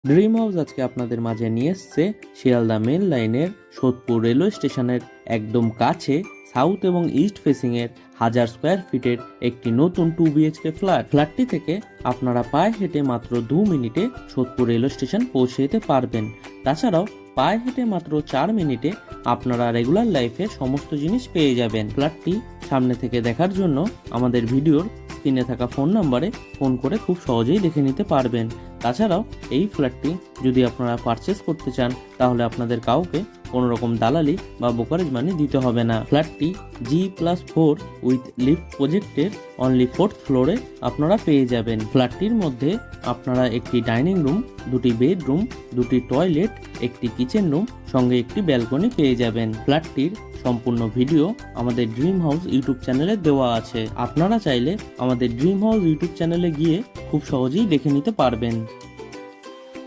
Dream house আজকে আপনাদের মাঝে নিয়ে এসছে শিয়ালদা মেন লাইনের সোদপুর রেলওয়ে স্টেশনের একদম কাছে সাউথ এবং ইস্ট ফেসিং এর 1000 স্কোয়ার ফিটের একটি নতুন 2 বিএইচকে ফ্ল্যাটটি থেকে আপনারা পায়ে হেঁটে মাত্র 2 মিনিটে সোদপুর রেলওয়ে স্টেশন পৌঁছে যেতে পারবেন। তাছাড়াও পায়ে হেঁটে মাত্র 4 মিনিটে আপনারা রেগুলার লাইফে সমস্ত জিনিস পেয়ে যাবেন। ফ্ল্যাটটি সামনে থেকে দেখার জন্য আমাদের ভিডিওর স্ক্রিনে থাকা ফোন নাম্বারে ফোন করে খুব সহজেই দেখে নিতে পারবেন। তাছাড়াও এই ফ্ল্যাটটি যদি আপনারা পারচেস করতে চান তাহলে আপনাদের কাউকে কোনো রকম দালালি বা ব্রোকারেজ মানি দিতে হবে না। ফ্ল্যাটটি G+4 উইথ লিফট প্রজেক্টের অনলি 4th ফ্লোরে আপনারা পেয়ে যাবেন। ফ্ল্যাটটির মধ্যে আপনারা একটি ডাইনিং রুম, দুটি বেডরুম, দুটি টয়লেট, একটি কিচেন রুম সঙ্গে একটি ব্যালকনি পেয়ে যাবেন। ফ্ল্যাটটির সম্পূর্ণ ভিডিও আমাদের ড্রিম হাউস ইউটিউব চ্যানেলে দেওয়া আছে। আপনারা চাইলে আমাদের ড্রিম হাউস ইউটিউব চ্যানেলে গিয়ে খুব সহজেই দেখে নিতে পারবেন।